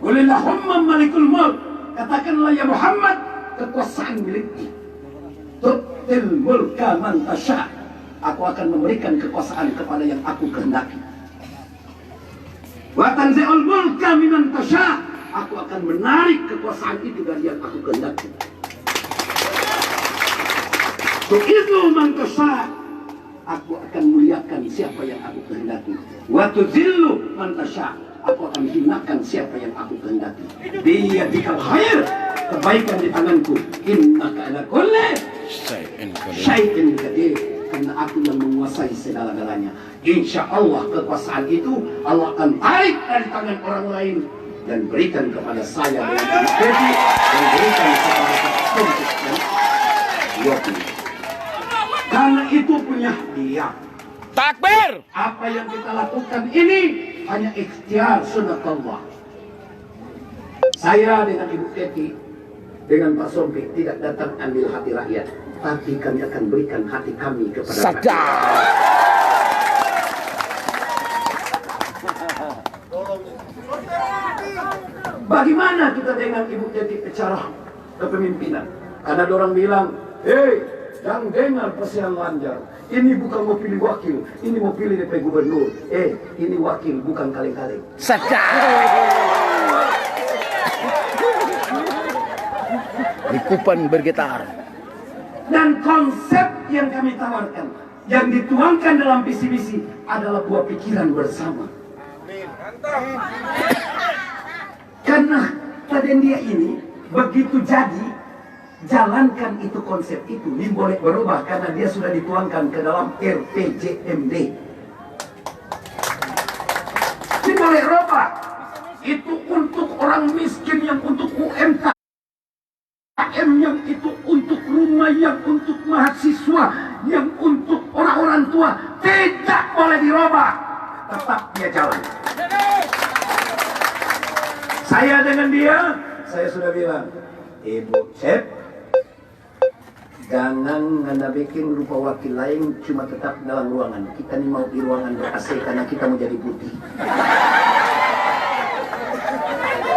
Qulillahumma malikul mulk, katakanlah ya Muhammad, kekuasaan milikku. Tu'til mulka man tasha, aku akan memberikan kekuasaan kepada yang aku kehendaki. Wa tanzi'ul mulka miman tasha, aku akan menarik kekuasaan itu dari yang aku kehendaki. Tu'izzu man tasha, aku akan muliakan siapa yang aku kehendaki. Wa tuzillu man tasha, aku akan hinakan siapa yang aku kehendaki. Biyadikal khair, kebaikan di tanganku. Innaka ala kulli syai'in qadir, karena aku yang menguasai segala-galanya. Insya Allah kekuasaan itu Allah akan tarik dari tangan orang lain dan berikan kepada saya dengan diskresi, dan berikan kepada untuk dan wakil. Karena itu punya dia. Takbir! Apa yang kita lakukan ini hanya ikhtiar sunatullah. Saya dengan Ibu Teti, dengan Pak Sompi tidak datang ambil hati rakyat, tapi kami akan berikan hati kami kepada rakyat. Bagaimana kita dengan Ibu Teti bicara kepemimpinan? Karena orang bilang, jangan dengar Presiden Lanjar. Ini bukan mau pilih wakil, ini mau pilih DP gubernur. Ini wakil, bukan kaleng-kaleng. Likupan bergetar. Dan konsep yang kami tawarkan, yang dituangkan dalam visi misi adalah buah pikiran bersama. Karena tadi dia ini begitu jadi, jalankan itu konsep itu, ini boleh berubah karena dia sudah dituangkan ke dalam RPJMD. Ini boleh berubah. Itu untuk orang miskin, yang untuk UMKM, yang itu untuk rumah, yang untuk mahasiswa, yang untuk orang-orang tua. Tidak boleh dirubah. Tetap dia jalan. Saya dengan dia, saya sudah bilang, Ibu Cep, jangan Anda bikin rupa wakil lain cuma tetap dalam ruangan. Kita ini mau di ruangan ber-AC karena kita mau jadi putih.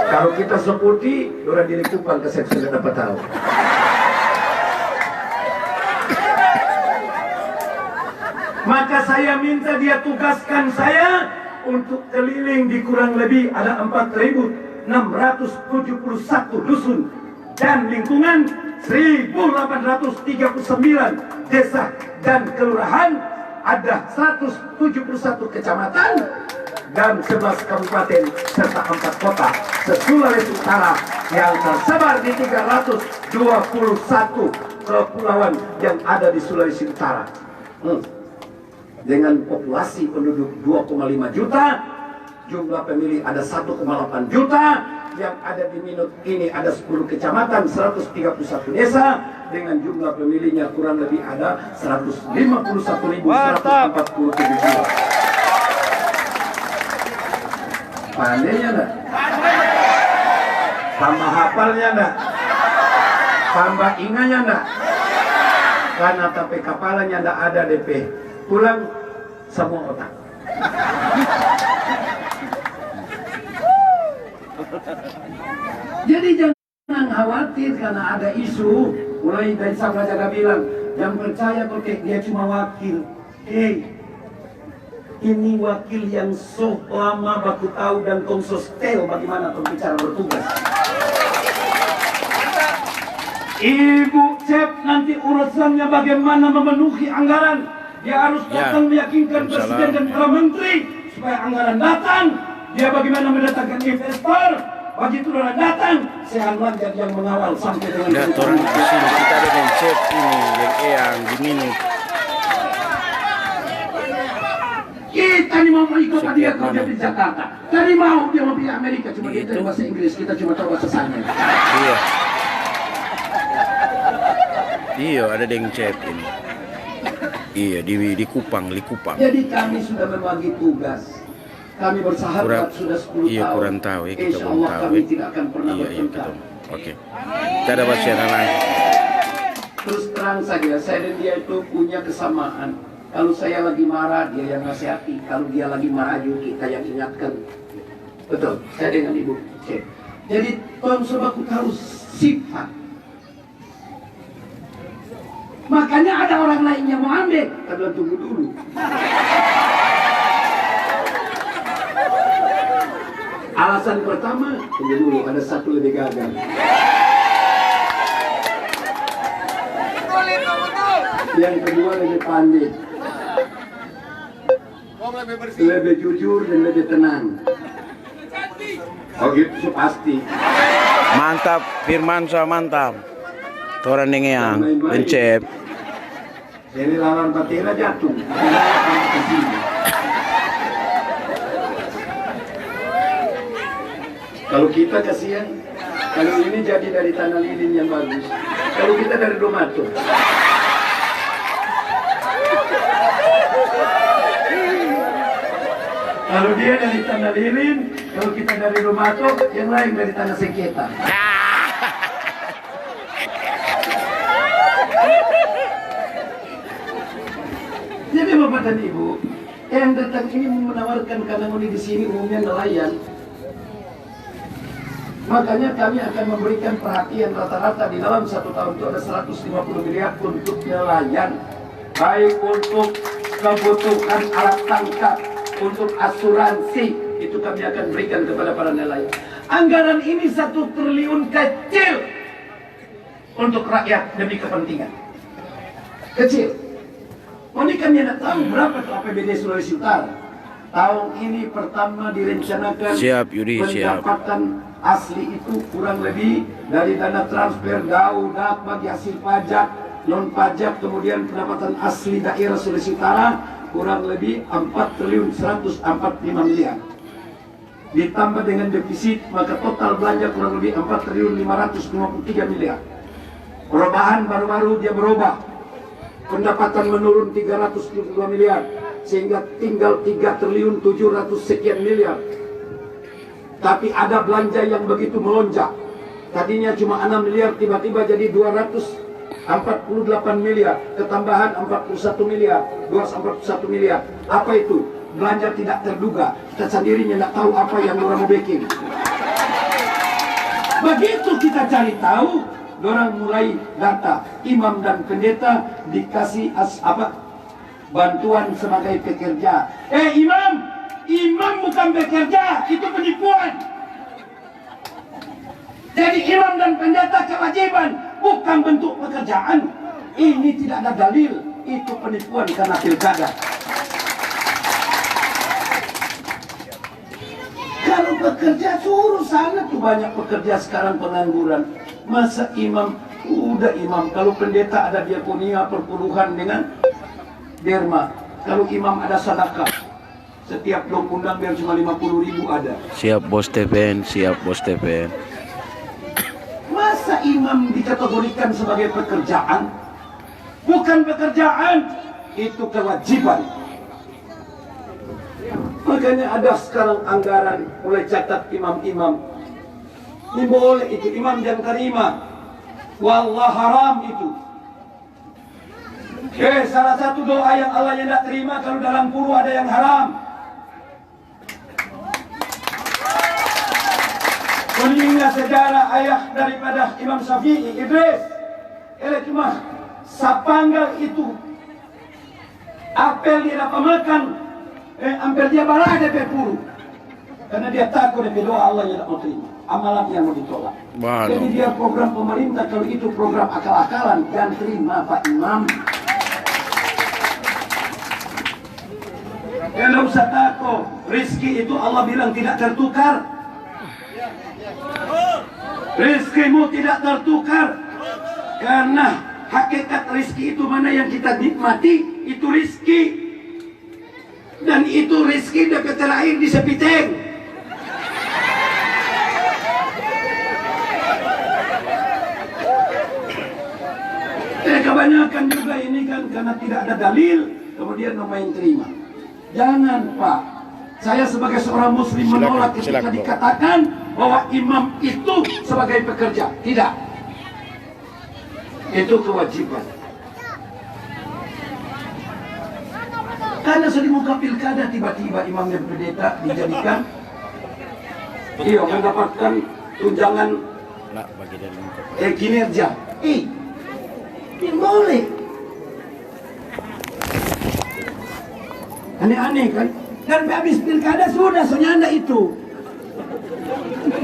Kalau kita seputih, orang dilikupan ke saya sudah dapat tahu. Maka saya minta dia tugaskan saya untuk keliling di kurang lebih ada 4.671 dusun dan lingkungan 1.839 desa dan kelurahan, ada 171 kecamatan dan 11 kabupaten serta 4 kota se-Sulawesi Utara yang tersebar di 321 kepulauan yang ada di Sulawesi Utara. Dengan populasi penduduk 2,5 juta, jumlah pemilih ada 1,8 juta, yang ada di Minut ini ada 10 kecamatan, 131 desa, dengan jumlah pemilihnya kurang lebih ada 151.147 jiwa. Pandainya enggak? Tambah hafalnya enggak? Tambah ingatnya enggak? Karena tapi kepalanya enggak ada DP, pulang semua otak. Jadi jangan khawatir karena ada isu. Mulai dari Sabra Jaga bilang, yang percaya kok dia cuma wakil. Ini wakil yang so lama baku tahu dan konsostel bagaimana pembicara bertugas. Ibu Cep nanti urusannya bagaimana memenuhi anggaran. Dia harus datang meyakinkan presiden dan para menteri supaya anggaran datang. Dia bagaimana mendatangkan investor. Begitu orang datang, saya Lanjar yang mengawal sampai dengan orang di sini. Kita dengan Cep ini yang di Minut. Kita ini mau ikut dia kerja di Jakarta. Tadi mau dia mau pergi Amerika, cuma dia tahu bahasa Inggris, kita cuma tahu bahasa sana. Iya. Iya, ada dengan Cep ini. Iya, di Kupang, di Kupang. Jadi kami sudah membagi tugas. Kami bersahabat sudah 10 iya, tahun. kurang tahu ya, kita Insya belum Allah tahu. kami tidak akan pernah bertengkar. Oke. Kita ada wasiat lain. Terus terang saja, saya dan dia itu punya kesamaan. Kalau saya lagi marah, dia yang nasihati. Kalau dia lagi maju, kita yang ingatkan. Betul, saya dengan Ibu Cep. Jadi tolong sobatku harus sifat. Makanya ada orang lain yang mau ambil, tapi tunggu dulu. Alasan pertama, tunggu dulu, ada satu lebih gagal. Yang kedua lebih pandai, lebih jujur dan lebih tenang. Oh gitu pasti. Mantap, Firmansyah mantap. Orang yang Cep. Jadi lawan Patira jatuh. Kalau kita kasihan, kalau ini jadi dari tanah lilin yang bagus. Kalau kita dari Domato. Kalau dia dari tanah lilin, kalau kita dari Domato, yang lain dari tanah sengketa. Jadi Bapak dan Ibu, yang datang ini menawarkan kanamoni di sini umumnya nelayan. Makanya kami akan memberikan perhatian rata-rata di dalam 1 tahun itu ada 150 miliar untuk nelayan. Baik untuk kebutuhan alat tangkap, untuk asuransi, itu kami akan berikan kepada para nelayan. Anggaran ini 1 triliun kecil untuk rakyat demi kepentingan. Kecil. Oh ini kami tidak tahu berapa tuh APBD Sulawesi Utara. Tahun ini pertama direncanakan Siap, Yudi, siap. pendapatan asli itu kurang lebih dari dana transfer daudak bagi hasil pajak, non pajak, kemudian pendapatan asli daerah Sulawesi Utara kurang lebih 4 triliun 145 miliar. Ditambah dengan defisit, maka total belanja kurang lebih 4 triliun 553 miliar. Perubahan baru-baru dia berubah. Pendapatan menurun 372 miliar sehingga tinggal 3 triliun 700 sekian miliar. Tapi ada belanja yang begitu melonjak. Tadinya cuma 6 miliar tiba-tiba jadi 248 miliar, ketambahan 41 miliar, 241 miliar. Apa itu? Belanja tidak terduga. Kita sendirinya tidak tahu apa yang orang mau bikin. Begitu kita cari tahu, orang mulai data imam dan pendeta dikasih bantuan sebagai pekerja. Imam bukan bekerja, itu penipuan. Jadi imam dan pendeta kewajiban, bukan bentuk pekerjaan. Ini tidak ada dalil, itu penipuan karena pilkada. Kalau bekerja suruh sana tuh, banyak pekerja sekarang pengangguran. Masa imam, udah imam. Kalau pendeta ada diakonia perpuluhan dengan derma. Kalau imam ada sedekah. Setiap blok undang biar cuma 50.000 ada. Siap Bos TPN, siap Bos TPN. Masa imam dikategorikan sebagai pekerjaan? Bukan pekerjaan, itu kewajiban. Makanya ada sekarang anggaran mulai catat imam-imam. Ini boleh itu, imam jangan terima. Wallah haram itu. Salah satu doa yang Allah yang tidak terima kalau dalam puru ada yang haram. Mengingat sejarah ayah daripada Imam Syafi'i, Idris. Cuma sapanggal itu apel dia dapat makan, hampir dia balah DP puru. Karena dia takut DP doa Allah yang tidak mau terima, amalan yang mau ditolak. Jadi dia program pemerintah, kalau itu program akal-akalan, jangan terima Pak Imam. Tidak usah takut, rizki itu Allah bilang tidak tertukar. Rizkimu tidak tertukar. Karena hakikat rizki itu mana yang kita nikmati, itu rizki. Dan itu rizki dapat terakhir di sepiteng. Kebanyakan juga ini kan karena tidak ada dalil, kemudian main terima. Jangan Pak, saya sebagai seorang muslim menolak ketika dikatakan bahwa imam itu sebagai pekerja. Tidak. Itu kewajiban. Karena di muka pilkada tiba-tiba imam dan pendeta dijadikan Iya, mendapatkan tunjangan Lah bagi dan lengkap. kinerja. Boleh. Aneh-aneh kan? Dan habis pilkada sudah senyanda itu.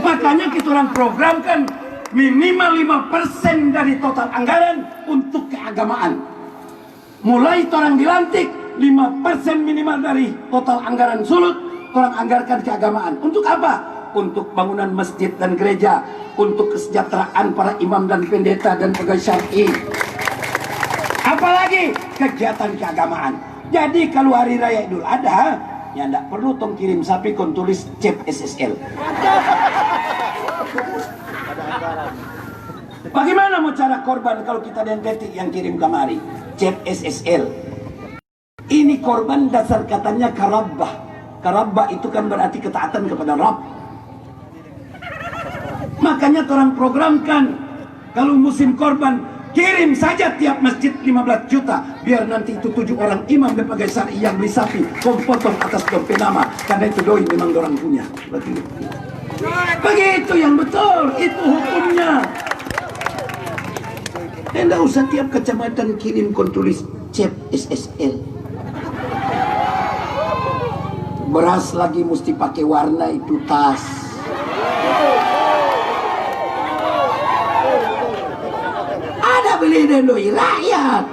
Makanya kita orang programkan minimal 5% dari total anggaran untuk keagamaan. Mulai orang dilantik 5% minimal dari total anggaran Sulut orang anggarkan keagamaan. Untuk apa? Untuk bangunan masjid dan gereja, untuk kesejahteraan para imam dan pendeta dan pegawai syar'i. Apalagi kegiatan keagamaan. Jadi kalau hari raya Idul Adha, ya enggak perlu tong kirim sapi kon tulis cep SSL. Bagaimana mau cara korban kalau kita dan detik yang kirim kemari? Cep SSL. Ini korban dasar katanya karabbah. Karabbah itu kan berarti ketaatan kepada Rabb. Makanya orang programkan kalau musim korban kirim saja tiap masjid 15 juta biar nanti itu 7 orang imam dan pegawai syar'i yang beli sapi potong atas dompet nama karena itu doi memang orang punya. Begitu yang betul, itu hukumnya. Tidak usah tiap kecamatan kirim kontulis cep SSL. Beras lagi mesti pakai warna itu tas. Ada beli dendoi rakyat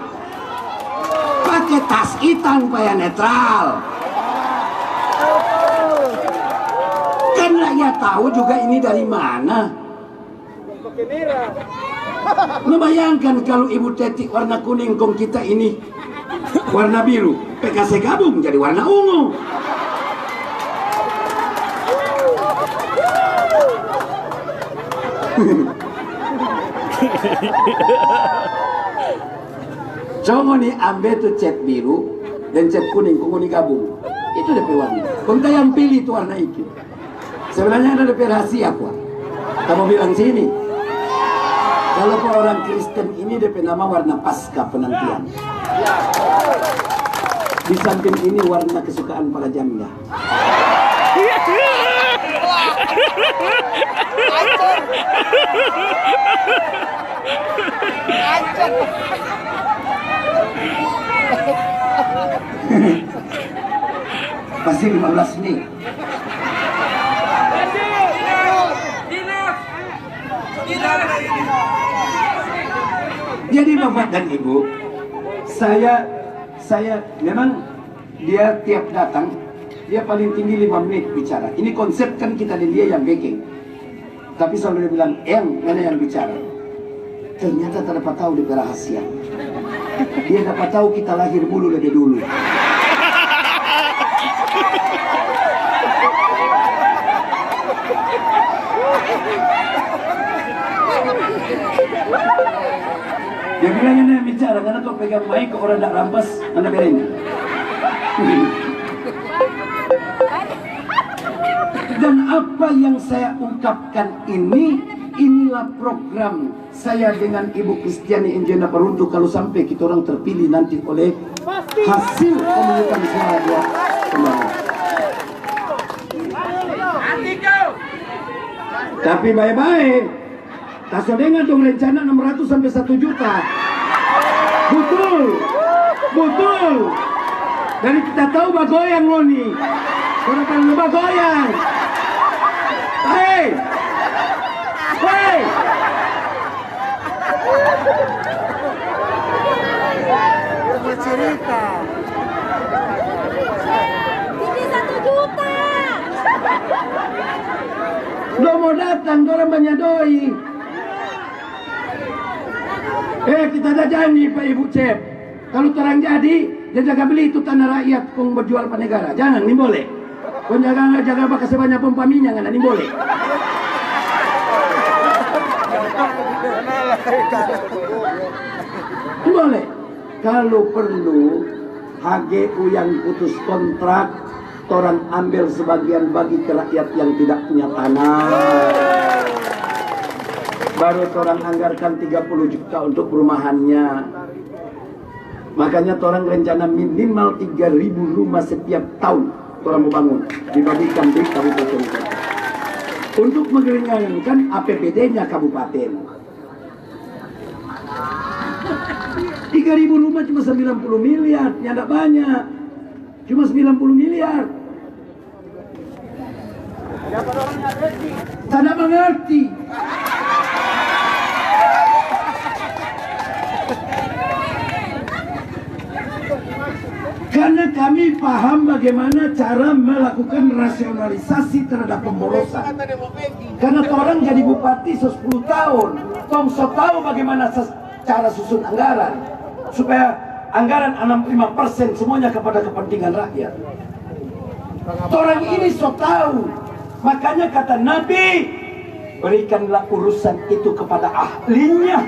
pakai tas hitam supaya netral. Kan rakyat tahu juga ini dari mana. Lu bayangkan kalau Ibu Teti warna kuning, kong kita ini warna biru, PKC gabung jadi warna ungu. Coba nih ambil tuh cat biru dan cat kuning, kong gabung. Itu DP warna. Kong yang pilih tuh warna itu. Sebenarnya ada DP rahasia apa? Kamu bilang sini. Kalau orang Kristen ini DP nama warna pasca penantian. Di samping ini warna kesukaan para janda. Pasti 15 nih. Jadi Bapak dan Ibu, saya memang dia tiap datang dia paling tinggi 5 menit bicara. Ini konsep kan kita dan dia yang backing. Tapi selalu dia bilang, mana yang bicara? Ternyata tak dapat tahu dia rahasia. Dia dapat tahu kita lahir dulu lebih dulu. Dia bilang ini yang bicara, karena kau pegang mic ke orang tak rampas, mana berin. Dan apa yang saya ungkapkan ini, inilah program saya dengan Ibu Kristiani Enjena Peruntuk kalau sampai kita orang terpilih nanti oleh hasil pemungutan suara dia kemarin. Tapi baik-baik, tak dengar dong rencana 600 sampai 1 juta. Betul, betul. Dari kita tahu bagoyang lo nih, orang paling bagoyang. Hei, hei. Cerita. Ini 1 juta. Lo mau datang, orang banyak doi. Kita ada janji Pak Ibu Cep. Kalau terang jadi, dia jaga beli itu tanah rakyat kong berjual pada negara. Jangan, ini boleh. Kau jaga bakal sebanyak pempaminya, nggak ini boleh. Ini boleh. Kalau perlu, HGU yang putus kontrak, orang ambil sebagian bagi ke rakyat yang tidak punya tanah. Baru orang anggarkan 30 juta untuk perumahannya. Makanya orang rencana minimal 3.000 rumah setiap tahun orang mau bangun, dibagikan di kabupaten kota. untuk meringankan APBD-nya kabupaten. 3.000 rumah cuma 90 miliar, ya tidak banyak. Cuma 90 miliar. Tidak mengerti. Karena kami paham bagaimana cara melakukan rasionalisasi terhadap pemborosan. Karena orang jadi bupati 10 tahun, tong tahu bagaimana cara susun anggaran supaya anggaran 65% semuanya kepada kepentingan rakyat. Orang ini tahu, makanya kata Nabi, berikanlah urusan itu kepada ahlinya.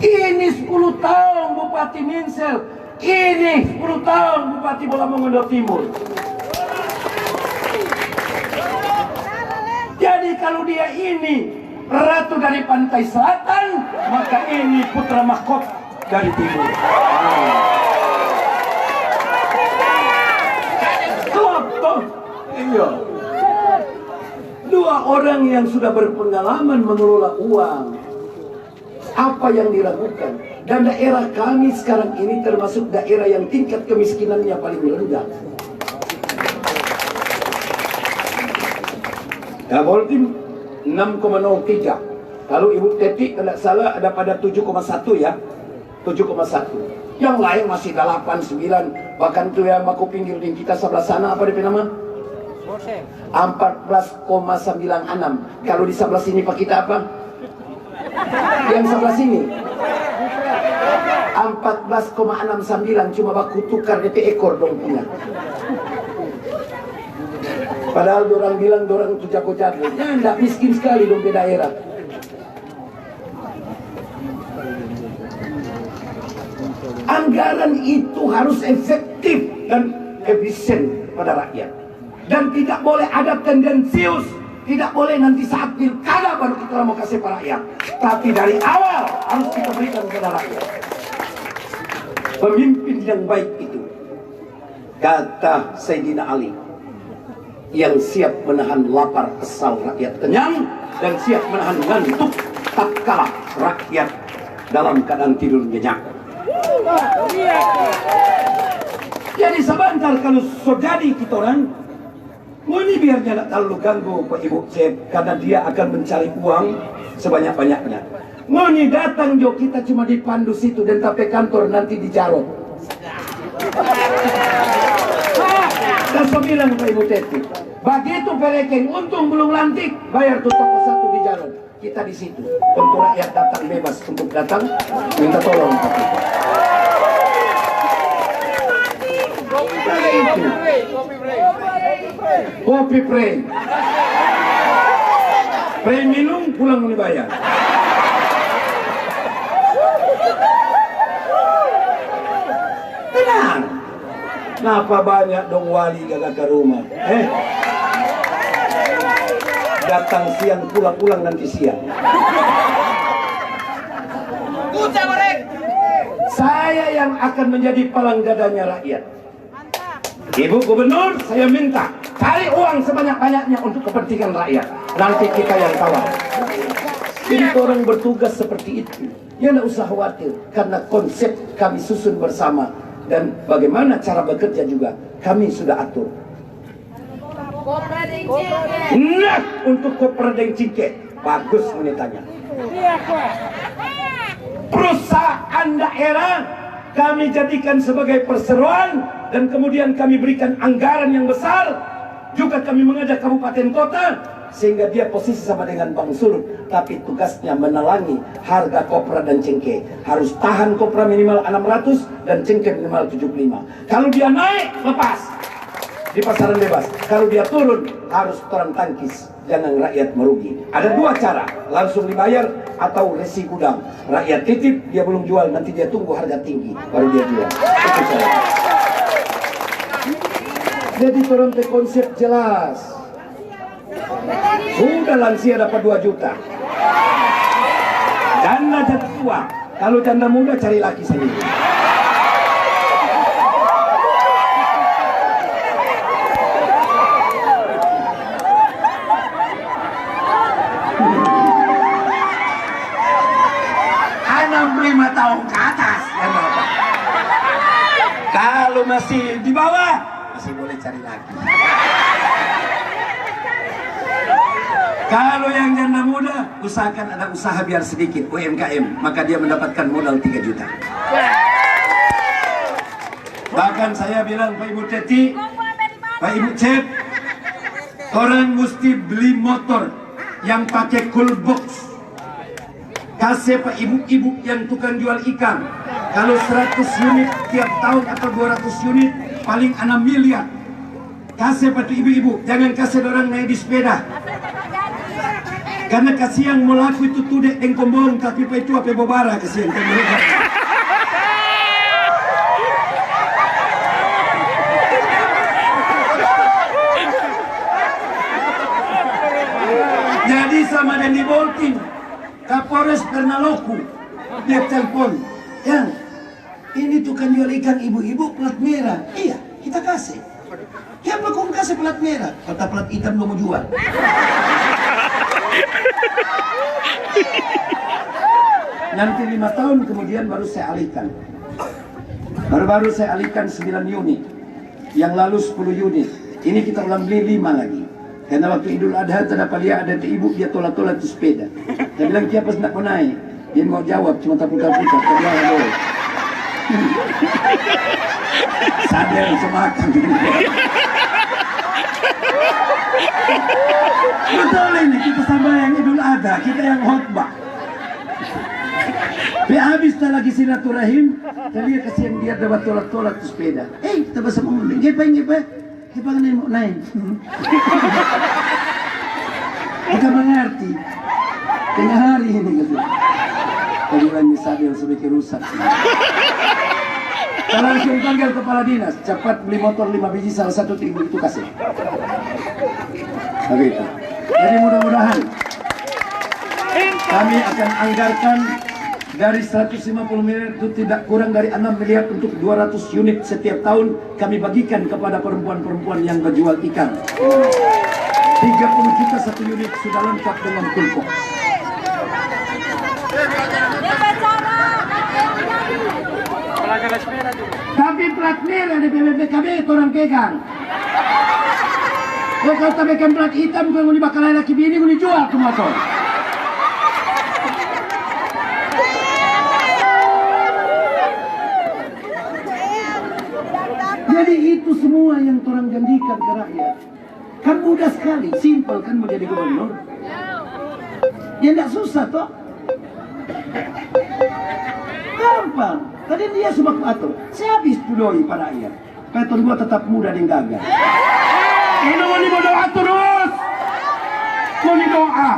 Ini 10 tahun Bupati Minsel, ini 10 tahun Bupati Bola Mongondo Timur. Jadi kalau dia ini ratu dari pantai selatan, maka ini putra mahkota dari timur. Iya. Dua orang yang sudah berpengalaman mengelola uang. Apa yang dilakukan? Dan daerah kami sekarang ini termasuk daerah yang tingkat kemiskinannya paling rendah. Jaboltim 6,03. Kalau Ibu Teti tidak salah ada pada 7,1 ya. 7,1. Yang lain masih 8, 9. Bahkan tuh yang baku pinggir di kita sebelah sana apa dia nama? 14,96. Kalau di sebelah sini Pak kita apa? Yang sebelah sini 14,69. Cuma baku tukar DP ekor dong punya. Padahal orang bilang orang itu jago-jago. Ya enggak, miskin sekali dong di daerah. Anggaran itu harus efektif dan efisien pada rakyat. Dan tidak boleh ada tendensius. Tidak boleh nanti saat pilkada baru kita mau kasih pada rakyat. Tapi dari awal harus kita berikan kepada rakyat. Pemimpin yang baik itu, kata Sayyidina Ali, yang siap menahan lapar asal rakyat kenyang dan siap menahan ngantuk tatkala rakyat dalam keadaan tidur nyenyak. Jadi sebentar kalau jadi kita orang, ini biar tidak terlalu ganggu Pak Ibu Cep, karena dia akan mencari uang sebanyak-banyaknya. Ini datang jo kita cuma dipandu situ dan sampai kantor nanti dijarot. Dan saya bilang Pak Ibu Teti, begitu perekeng untung belum lantik, bayar tuh toko satu di jalan. Kita di situ untuk rakyat datang bebas untuk datang minta tolong. Kopi pre, pre minum pulang dibayar. Tenang. Kenapa banyak dong wali gak ke rumah? Datang siang pulang nanti siang. Saya yang akan menjadi palang dadanya rakyat. Ibu Gubernur, saya minta cari uang sebanyak-banyaknya untuk kepentingan rakyat. Nanti kita yang kawal. Jadi orang bertugas seperti itu, ya tidak usah khawatir, karena konsep kami susun bersama dan bagaimana cara bekerja juga kami sudah atur. Nah, untuk Kopra Deng Cingke bagus menitanya. Perusahaan daerah kami jadikan sebagai perseroan dan kemudian kami berikan anggaran yang besar. Juga kami mengajak kabupaten kota sehingga dia posisi sama dengan Bang Surut, tapi tugasnya menelangi harga kopra dan cengkeh. Harus tahan kopra minimal 600 dan cengkeh minimal 75. Kalau dia naik, lepas di pasaran bebas. Kalau dia turun, harus torang tangkis. Jangan rakyat merugi. Ada dua cara, langsung dibayar atau resi gudang. Rakyat titip, dia belum jual, nanti dia tunggu harga tinggi baru dia jual. Itu cara. Jadi torang konsep jelas. Sudah lansia dapat 2 juta. Janda jatuh tua. Kalau janda muda cari laki sendiri. masih di bawah, masih boleh cari lagi. Kalau yang janda muda, usahakan ada usaha biar sedikit, UMKM, maka dia mendapatkan modal 3 juta. Bahkan saya bilang, Pak Ibu Teti, Pak Ibu Cep, orang mesti beli motor yang pakai cool box. Kasih Pak Ibu-ibu yang tukang jual ikan. Kalau 100 unit tiap tahun atau 200 unit, paling 6 miliar. Kasih Pak Ibu-ibu, jangan kasih orang naik di sepeda. Karena kasihan mau laku itu tudek yang kombong, tapi Pak itu apa bobara kasihan kan mereka. Jadi sama Dendi Bolting, Kapolres Pernaloku, dia telepon, yang ini tukang jual ikan ibu-ibu plat merah. Iya, kita kasih. Ya kau kasih plat merah, kata plat hitam lo mau jual. Nanti 5 tahun kemudian baru saya alihkan. Baru-baru saya alihkan 9 unit. Yang lalu 10 unit. Ini kita ulang beli 5 lagi. Karena waktu Idul Adha terdapat dia ada ibu dia tolak-tolak di sepeda. Saya bilang siapa nak mau naik? Dia mau jawab cuma taputar-putar. Saya bilang boleh. Sadar semakan. Betul ini kita sama yang Idul Adha, kita yang khotbah. Habis tak lagi silaturahim, saya lihat kasihan dia dapat tolak-tolak di sepeda. Kita bahasa ngomong, ngepe, kita mau naik. Kita mengerti. Tengah hari ini gitu. Panggilannya sadar sebagai rusak. Kita langsung panggil kepala dinas, cepat beli motor 5 biji, salah satu ibu itu kasih. Begitu. Jadi mudah-mudahan kami akan anggarkan dari 150 miliar itu tidak kurang dari 6 miliar untuk 200 unit setiap tahun kami bagikan kepada perempuan-perempuan yang berjual ikan. 30 juta satu unit sudah lengkap dengan kulpok. Tapi plat merah di BPKB itu orang pegang. Kalau tak pegang plat hitam, kalau mau dibakar laki bini, mau dijual ke motor. Jadi itu semua yang orang janjikan ke rakyat. Kan mudah sekali, simpel kan menjadi gubernur. Ya tidak susah toh. Gampang. Tadi dia sudah atur. Saya habis pudoi pada rakyat. Peton gua tetap muda dan gagal. Ini mau doa terus. Mau doa.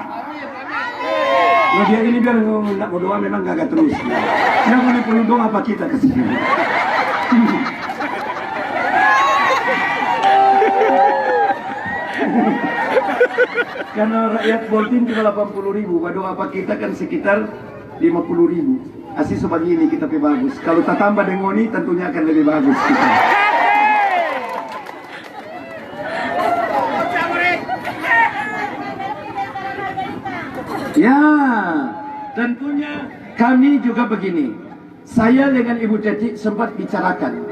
Nah dia ini biar nggak mau doa memang gagal terus. Yang mau perlu doa apa kita kesini? Karena rakyat Bolting cuma 80.000, waduh apa kita kan sekitar 50.000. Asli seperti ini kita lebih bagus. Kalau tak tambah dengan ini tentunya akan lebih bagus kita. Ya, tentunya kami juga begini. Saya dengan Ibu Teti sempat bicarakan.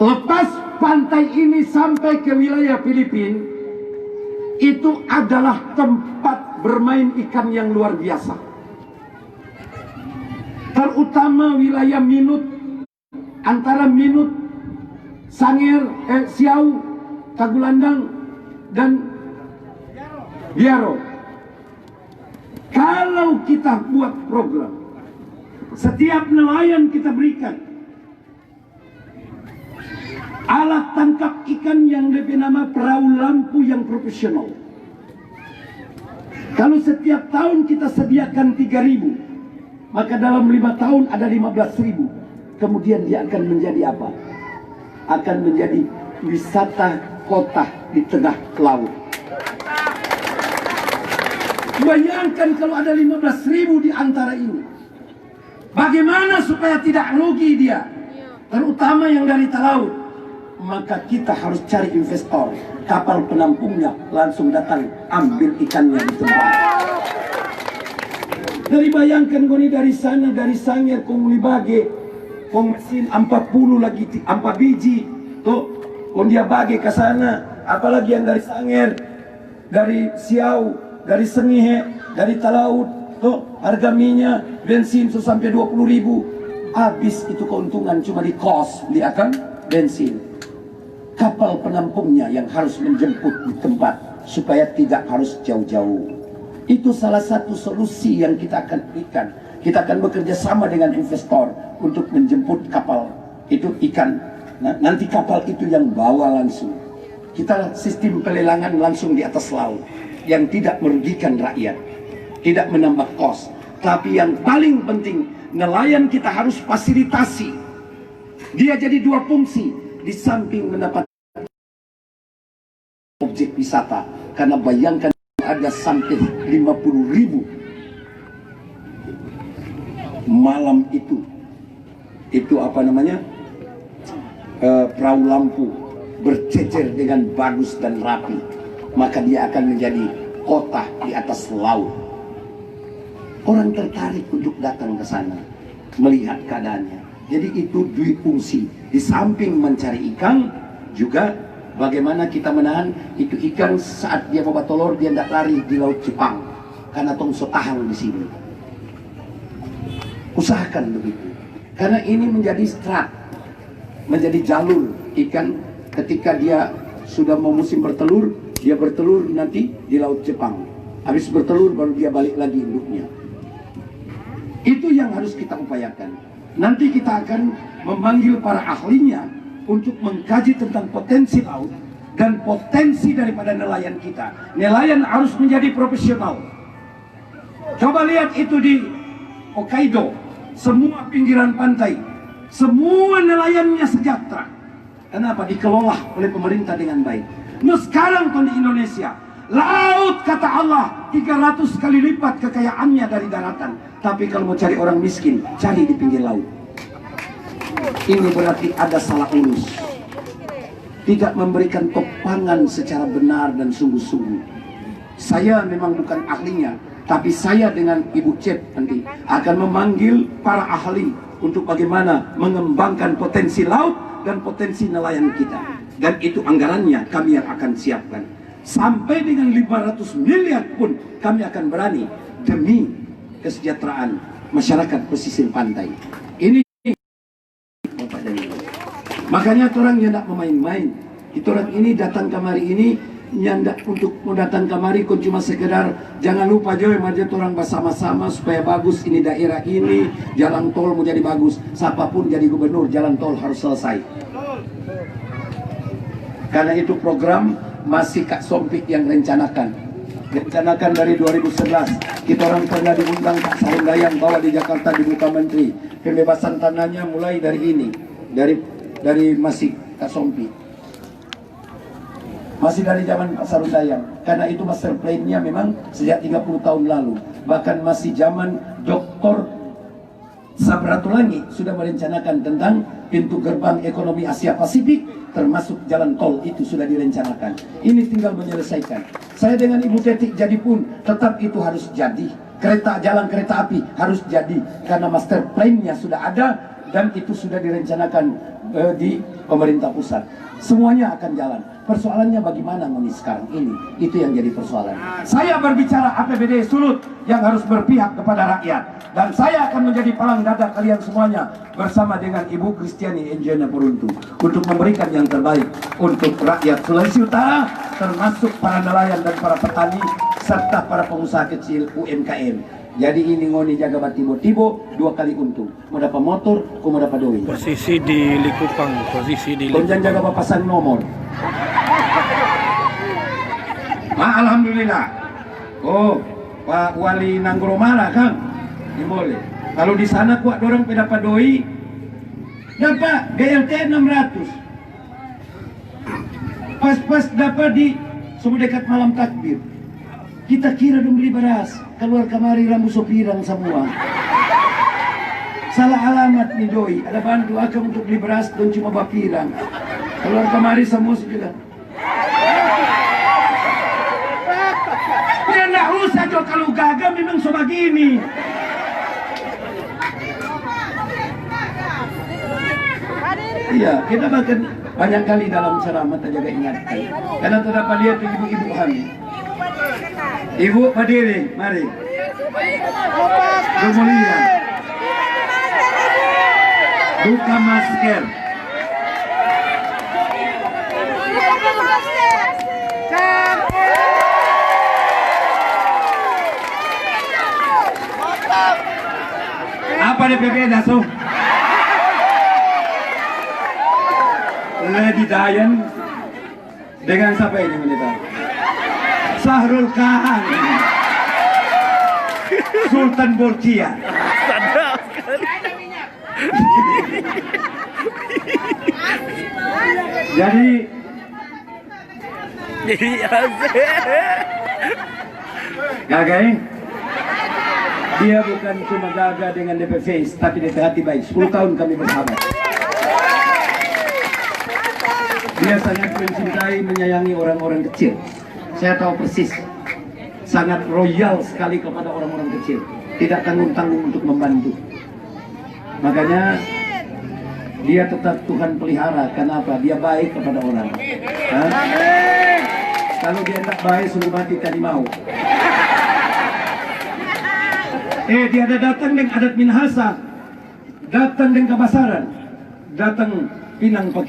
Lepas pantai ini sampai ke wilayah Filipina, itu adalah tempat bermain ikan yang luar biasa. Terutama wilayah Minut, antara Minut, Sangir, Siau, Tagulandang, dan Biaro. Kalau kita buat program, setiap nelayan kita berikan alat tangkap ikan yang lebih nama perahu lampu yang profesional. Kalau setiap tahun kita sediakan 3.000, maka dalam 5 tahun ada 15.000. Kemudian dia akan menjadi apa? Akan menjadi wisata kota di tengah laut. Bayangkan kalau ada 15.000 di antara ini. Bagaimana supaya tidak rugi dia? Terutama yang dari laut. Maka kita harus cari investor. Kapal penampungnya langsung datang ambil ikannya di tempat. Dari bayangkan gini dari sana, dari Sangir, Kumulibage, kong mesin 40 lagi 4 biji tuh kong dia bagi ke sana, apalagi yang dari Sanger, dari Siau, dari Sengihe, dari Talaut tuh harga minyak bensin sampai 20.000. Habis itu keuntungan cuma di kos beli akan bensin. Kapal penampungnya yang harus menjemput di tempat supaya tidak harus jauh-jauh. Itu salah satu solusi yang kita akan berikan. Kita akan bekerja sama dengan investor untuk menjemput kapal itu ikan. Nah, nanti kapal itu yang bawa langsung. Kita sistem pelelangan langsung di atas laut yang tidak merugikan rakyat, tidak menambah kos. Tapi yang paling penting, nelayan kita harus fasilitasi. Dia jadi dua fungsi, di samping mendapat objek wisata, karena bayangkan ada sampai 50.000 malam itu apa namanya, perahu lampu bercecer dengan bagus dan rapi, maka dia akan menjadi kota di atas laut. Orang tertarik untuk datang ke sana melihat keadaannya. Jadi itu dua fungsi, di samping mencari ikan juga bagaimana kita menahan itu ikan saat dia bawa telur, dia tidak lari di laut Jepang karena tong tahan di sini. Usahakan begitu, karena ini menjadi strat, menjadi jalur ikan. Ketika dia sudah mau musim bertelur, dia bertelur nanti di laut Jepang. Habis bertelur baru dia balik lagi induknya. Itu yang harus kita upayakan. Nanti kita akan memanggil para ahlinya untuk mengkaji tentang potensi laut dan potensi daripada nelayan kita. Nelayan harus menjadi profesional. Coba lihat itu di Hokkaido, semua pinggiran pantai, semua nelayannya sejahtera. Kenapa? Dikelola oleh pemerintah dengan baik. Nah sekarang kalau di Indonesia, laut kata Allah 300 kali lipat kekayaannya dari daratan. Tapi kalau mau cari orang miskin, cari di pinggir laut. Ini berarti ada salah urus, tidak memberikan topangan secara benar dan sungguh-sungguh. Saya memang bukan ahlinya, tapi saya dengan Ibu Cep nanti akan memanggil para ahli untuk bagaimana mengembangkan potensi laut dan potensi nelayan kita. Dan itu anggarannya kami yang akan siapkan. Sampai dengan 500 miliar pun kami akan berani demi kesejahteraan masyarakat pesisir pantai. Ini Bapak dan Ibu. Makanya orang yang tidak memain-main. Itu orang ini datang kemari ini nyandak untuk mau datang kemari kok cuma sekedar jangan lupa Joy mari orang bersama-sama supaya bagus ini daerah ini, jalan tol mau jadi bagus. Siapapun jadi gubernur, jalan tol harus selesai. Karena itu program masih Kak Sompik yang rencanakan dari 2011. Kita orang pernah diundang Pak Sarundayang bawa di Jakarta di Muka Menteri. Pembebasan tanahnya mulai dari ini, dari masih Kak Sompik, masih dari zaman Pak Sarundayang. Karena itu master plan-nya memang sejak 30 tahun lalu. Bahkan masih zaman Dr. Sabratulangi sudah merencanakan tentang pintu gerbang ekonomi Asia Pasifik, termasuk jalan tol itu sudah direncanakan. Ini tinggal menyelesaikan. Saya dengan Ibu Tetik jadi pun tetap itu harus jadi. Jalan kereta api harus jadi karena master plan-nya sudah ada dan itu sudah direncanakan di pemerintah pusat. Semuanya akan jalan. Persoalannya bagaimana Moni sekarang ini, itu yang jadi persoalan. Saya berbicara APBD Sulut yang harus berpihak kepada rakyat, dan saya akan menjadi palang dada kalian semuanya bersama dengan Ibu Kristiani Enjena Peruntu untuk memberikan yang terbaik untuk rakyat Sulawesi Utara, termasuk para nelayan dan para petani serta para pengusaha kecil UMKM. Jadi ini ngoni jaga batibo-tibo 2 kali untung. Mau dapat motor, mau dapat duit. Posisi di Likupang, Konjan jaga pasang nomor. Alhamdulillah. Oh, Pak Wali Nangguromala kan? Ini boleh. Kalau di sana kuat dorong dapat doi, dapat BLT 600. Pas dapat di semua dekat malam takbir. Kita kira dong beli beras, keluar kemari rambu sopirang semua. Salah alamat nih doi, ada bantu akam untuk beli beras dan cuma bapirang. Keluar kemari semua sudah. Ya nggak usah jo, kalau gagal memang so begini. Iya, kita bahkan banyak kali dalam ceramah kita jaga ingatkan. Karena terdapat lihat ibu-ibu hamil. Ibu berdiri, mari. Kemuliaan. Buka masker. Apa DPP Daso? Lady Dian dengan siapa ini wanita? Sahrul Khan, Sultan Bolkiah. Jadi Gagai, dia bukan cuma gagah dengan DP Face, tapi DP hati baik. 10 tahun kami bersahabat. Dia sangat mencintai, menyayangi orang-orang kecil. Saya tahu persis, sangat royal sekali kepada orang-orang kecil. Tidak tanggung-tanggung untuk membantu. Makanya dia tetap Tuhan pelihara. Kenapa? Dia baik kepada orang. Kalau dia tak baik, sungguh mati tadi mau. Dia ada datang dengan adat Minahasa, datang dengan kebasaran, datang Pinang Pak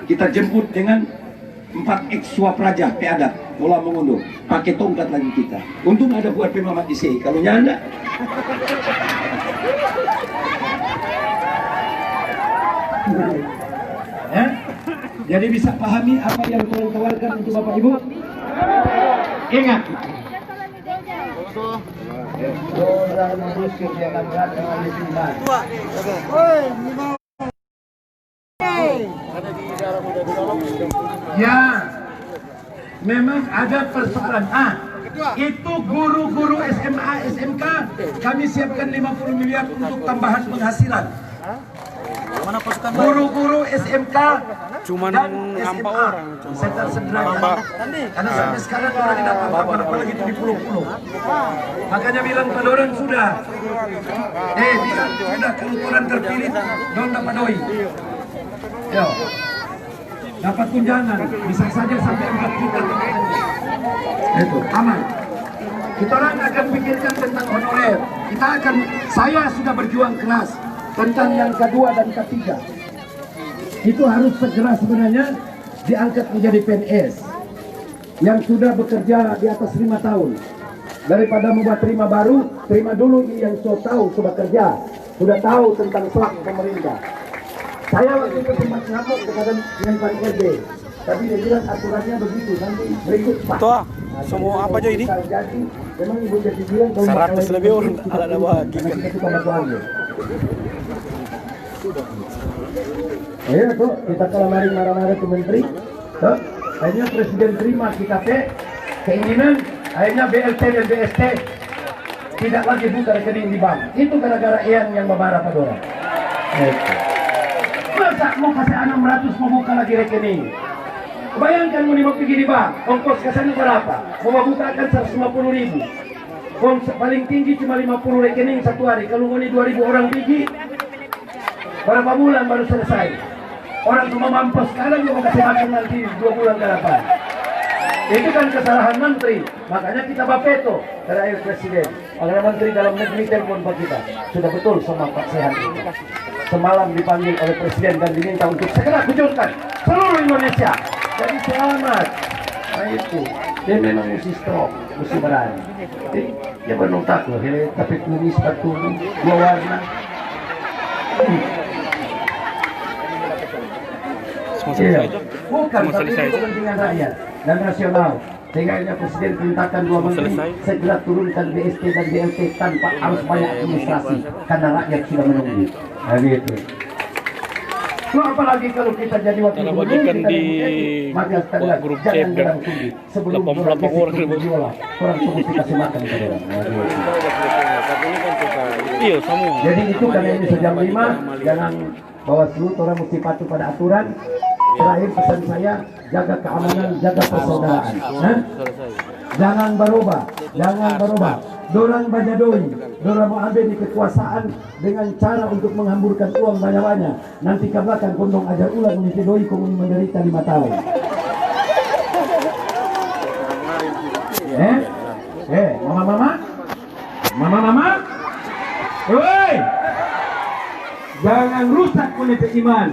kita jemput dengan 4 eksua praja pe adat, bola mengunduh, pakai tongkat lagi kita. Untung ada buat pemamat di sini, kalau nyanda. Jadi bisa pahami apa yang Tuhan tawarkan untuk Bapak Ibu. Ingat. Ya, memang ada persoalan. Itu guru-guru SMA, SMK kami siapkan 50 miliar untuk tambahan penghasilan. Guru-guru SMK Cuman dan nampak SMA orang, saya tersederhana karena sampai sekarang orang tidak apa-apa, apalagi itu di pulau-pulau. Makanya bilang pada orang sudah bilang sudah, kalau orang terpilih don dapat doi. Yo, dapat tunjangan bisa saja sampai 4 juta. Itu aman. Kita orang akan pikirkan tentang honorer. Saya sudah berjuang keras tentang yang kedua dan ketiga. Itu harus segera sebenarnya diangkat menjadi PNS yang sudah bekerja di atas 5 tahun. Daripada membuat terima baru, terima dulu yang sudah kerja, sudah tahu tentang selak pemerintah. Saya waktu itu sempat ngamuk dengan Pak RD, tapi dia bilang aturannya begitu, nanti berikut Pak. Semua apa aja ini? Jadi, memang Ibu jadi bilang 100 lebih orang ada bagian. Ya tuh, kita kalau marah-marah ke menteri, tuh, akhirnya presiden terima kita keinginan, akhirnya BLT dan BST tidak lagi buka rekening di bank. Itu gara-gara yang marah pada orang. Masa mau kasih 600 mau buka lagi rekening? Bayangkan mau pergi di bank, ongkos ke sana berapa? Mau buka kan 150.000. Paling tinggi cuma 50 rekening satu hari. Kalau mau 2.000 orang pergi, berapa bulan baru selesai? Orang cuma mampus sekarang mau kasih makan nanti 2 bulan ke depan. Itu kan kesalahan menteri. Makanya kita veto dari presiden. Karena menteri dalam negeri telepon Pak kita. Sudah betul sama Pak Sehat. Semalam dipanggil oleh presiden dan diminta untuk segera kujurkan seluruh Indonesia. Jadi selamat. Nah itu. Dia memang mesti strong, mesti berani. Dia penuh takut. Tapi kumis sepatu 2 warna. Iya. Bukan, tapi itu kepentingan rakyat dan nasional. Sehingga ini presiden perintahkan 2 menteri segera turunkan BST dan BLT tanpa harus banyak administrasi karena rakyat sudah menunggu. Nah gitu. Apalagi kalau kita jadi wakil gubernur, kita maka standar jangan gerang tinggi sebelum orang tunggu kasih makan ke orang. Iya semua. Jadi itu karena ini jam 5, jangan Bawaslu orang mesti patuh pada aturan. Terakhir pesan saya, jaga keamanan, jaga persaudaraan. Nah, jangan berubah, jangan berubah. Dorang bajadoi, dorang mau ambil di kekuasaan dengan cara untuk menghamburkan uang banyak-banyak. Nanti ke belakang kondong ajar ulang untuk doi kau menderita 5 tahun. Mama, woi, jangan rusak kulit iman.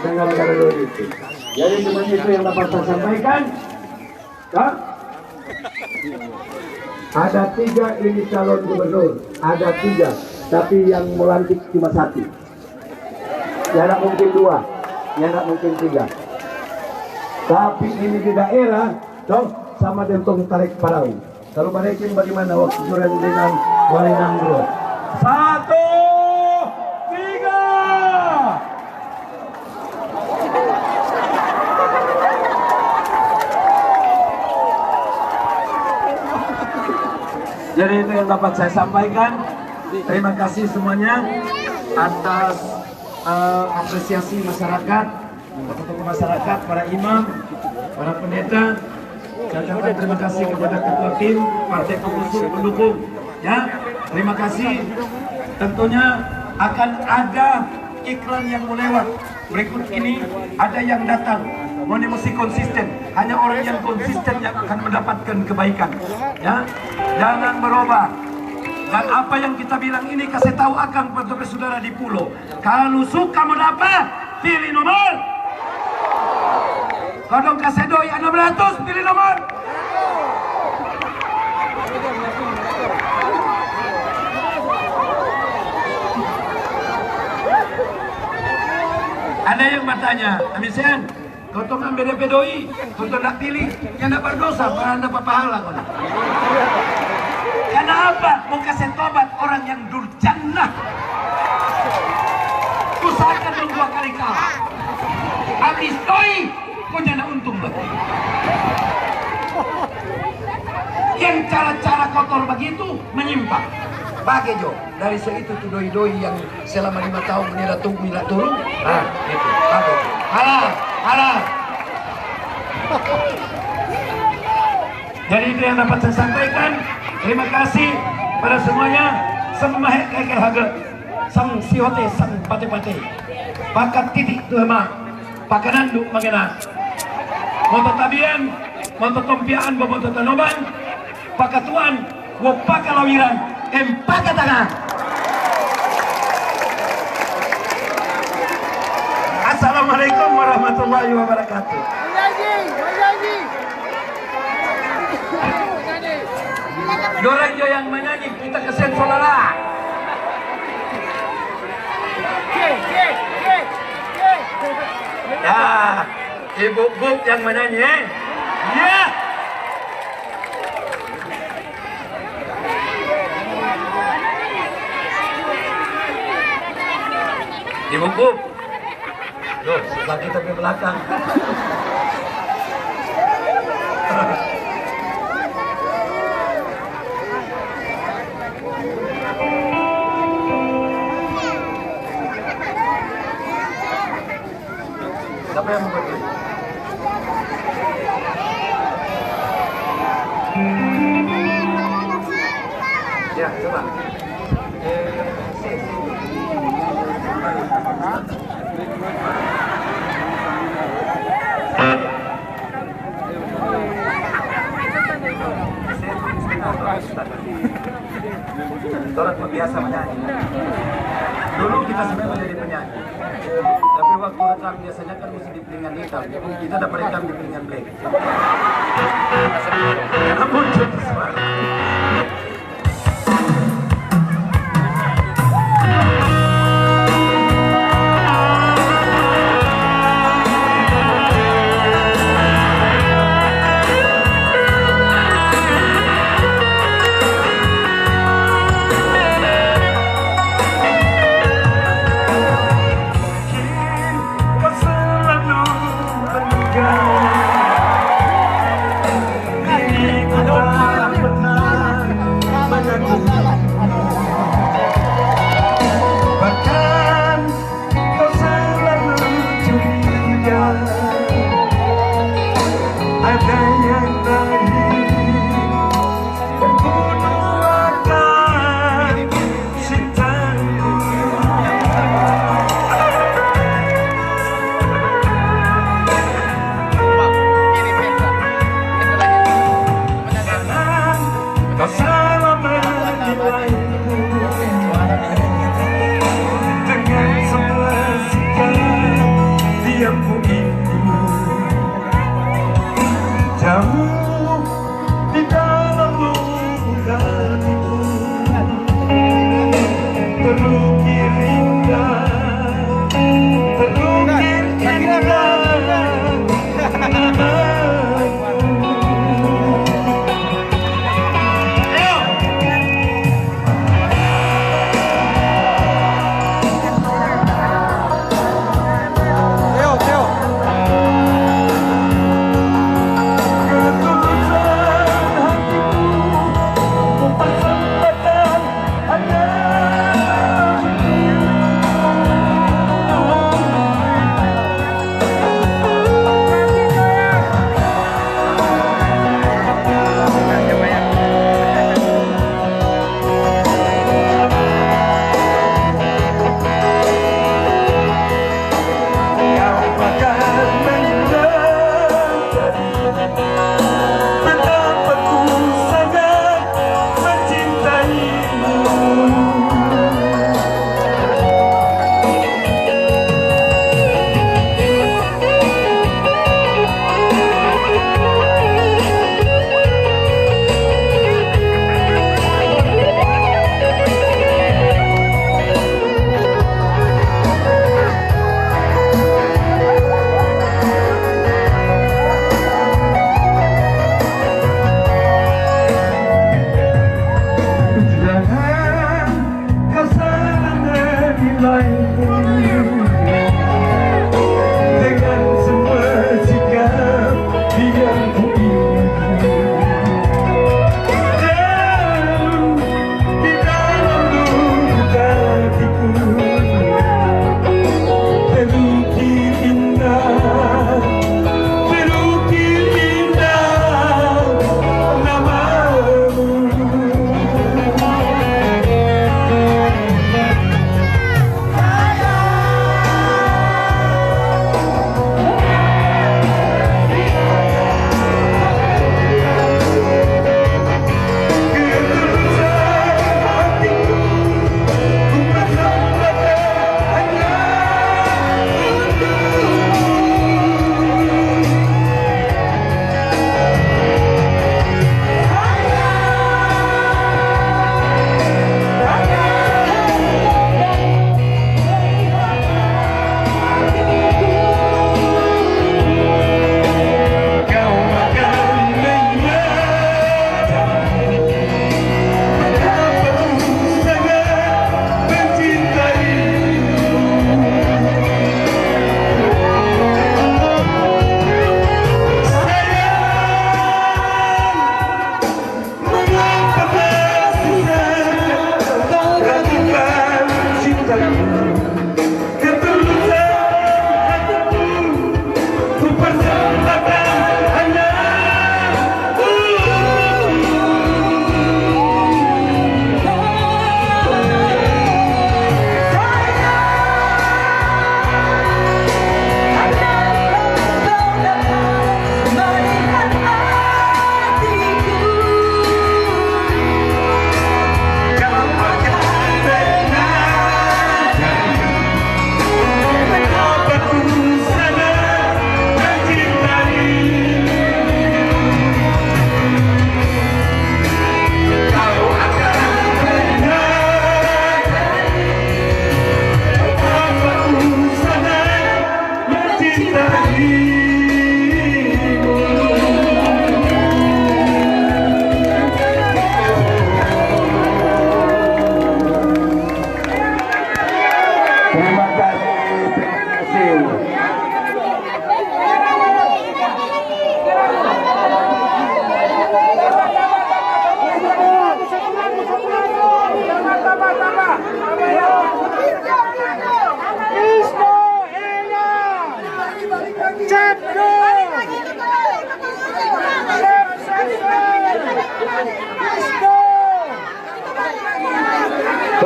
Dengan negara doi itu. Jadi semuanya itu yang dapat saya sampaikan. Kak? Ada 3 ini calon gubernur, ada 3, tapi yang melantik cuma 1. Ya tidak mungkin 2, ya tidak mungkin 3. Tapi ini di daerah, toh sama dengan tarik parau. Kalau balikin bagaimana waktu Duren dengan Wali Nangro? 1, 3. Jadi itu yang dapat saya sampaikan. Terima kasih semuanya atas apresiasi masyarakat, tokoh-tokoh masyarakat, para imam, para pendeta. Saya ucapkan terima kasih kepada ketua tim, partai pengusung, pendukung. Ya, terima kasih. Tentunya akan ada iklan yang melewat. Berikut ini ada yang datang. Mohon mesti konsisten. Hanya orang yang konsisten yang akan mendapatkan kebaikan. Ya, jangan berubah. Dan apa yang kita bilang ini kasih tahu akan kepada saudara di pulau. Kalau suka mendapat, pilih nomor. Kalau kasih doi 600, pilih nomor. Ada yang bertanya, Amisian, kau tuh ambil DP doi, kau tuh nak pilih, yang nak berdosa, malah dapat pahala kau. Kenapa mau kasih tobat orang yang durjannah? Usahakan dong 2 kali kalah. Habis doi, kau jangan untung lagi. Yang cara-cara kotor begitu menyimpang. Pakai jo dari itu tuh doi-doi yang selama 5 tahun menila tunggu mila turun. Nah, itu pakai. Halal. Jadi itu yang dapat saya sampaikan. Terima kasih pada semuanya. Semahek kakek haga, sang sihote, sang pate-pate, pakat titik tuh mah, pakanan duk magana. Moto tabian, moto tompiaan, moto tanoban, pakatuan, wapakalawiran, empakatangan. Assalamualaikum warahmatullahi wabarakatuh. Dorang jo yang menyanyi, kita kesen solala. Ya, ibu-ibu yang menyanyi, ya. Ibu-ibu, loh, sebelah kita ke belakang. Siapa yang membuat ini? Ya, coba. Orang biasa menyanyi. Dulu kita sebenarnya menjadi penyanyi. Tapi waktu rekam biasanya kan mesti di piringan hitam. Kita dapat rekam di piringan black. Karena muncul suara. Ini adalah benar. ada yang lain membunuhkan cintaku. Jangan kau salah menilaiku dengan semua sikap diamku ini.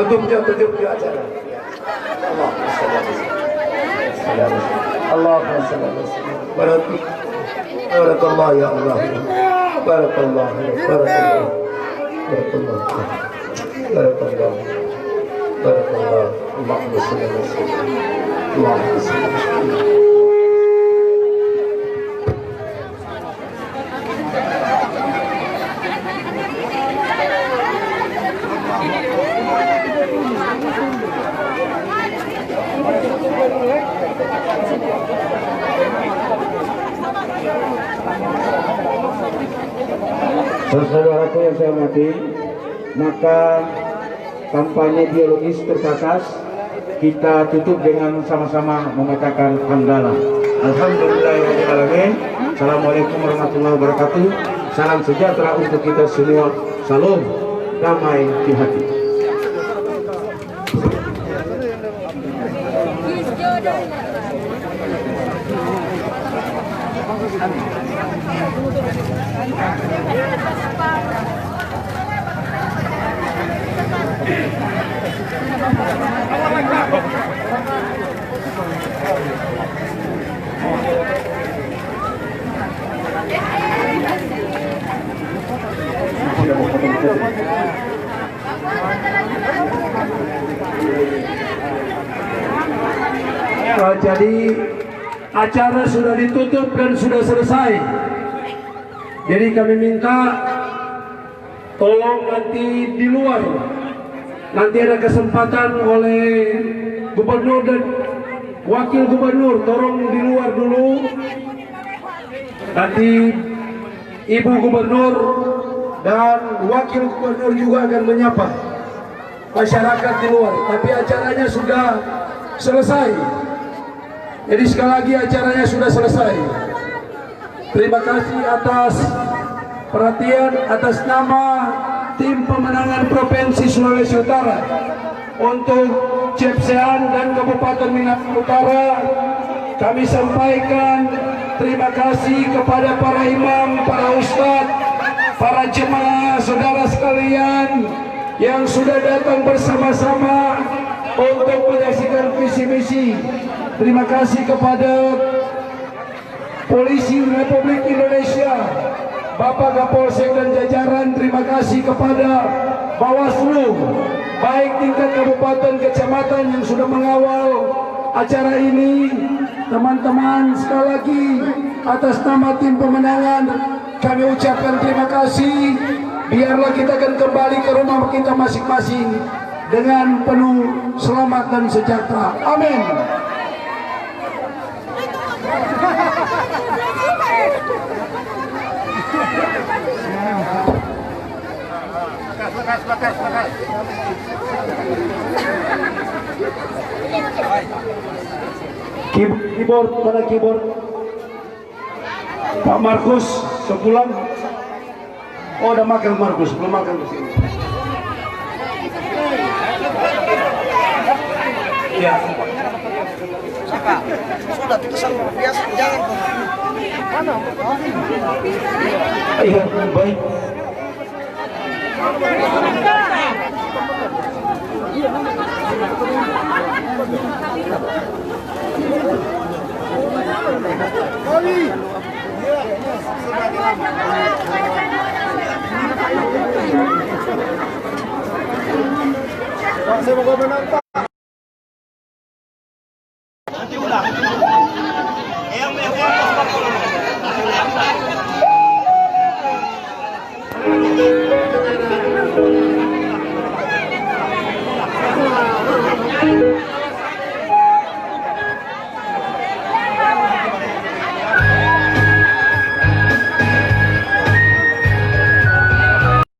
tutup juga acara. Allahumma salli ala sayyidina barakallah ya Allah. Barakallah. Allahumma salli ala sayyidina. Allahumma salli ala sayyidina. Saudaraku yang saya hormati, maka kampanye biologis terbatas kita tutup dengan sama-sama memetakan hamdalah. Alhamdulillahirrahmanirrahim. Assalamualaikum warahmatullahi wabarakatuh. Salam sejahtera untuk kita semua. Salam damai di hati. Jadi acara sudah ditutup dan sudah selesai. Jadi kami minta tolong nanti di luar, nanti ada kesempatan oleh gubernur dan wakil gubernur, tolong di luar dulu. Nanti ibu gubernur dan wakil gubernur juga akan menyapa masyarakat di luar. Tapi acaranya sudah selesai. Jadi sekali lagi acaranya sudah selesai. Terima kasih atas perhatian, atas nama tim pemenangan Provinsi Sulawesi Utara untuk Cepsean dan Kabupaten Minahasa Utara. Kami sampaikan terima kasih kepada para imam, para ustadz, para jemaah, saudara sekalian yang sudah datang bersama-sama untuk menyaksikan visi misi. Terima kasih kepada Polisi Republik Indonesia, Bapak Kapolsek dan jajaran. Terima kasih kepada Bawaslu, baik tingkat kabupaten, kecamatan yang sudah mengawal acara ini. Teman-teman, sekali lagi atas nama tim pemenangan kami ucapkan terima kasih. Biarlah kita akan kembali ke rumah kita masing-masing dengan penuh selamat dan sejahtera. Amin. Keyboard, mana keyboard? Pak Markus sepulang. Oh, udah makan Markus, belum makan di sini. Ya. Sudah pesan biasa jangan. Mana? Iya, baik. Saya mau menonton.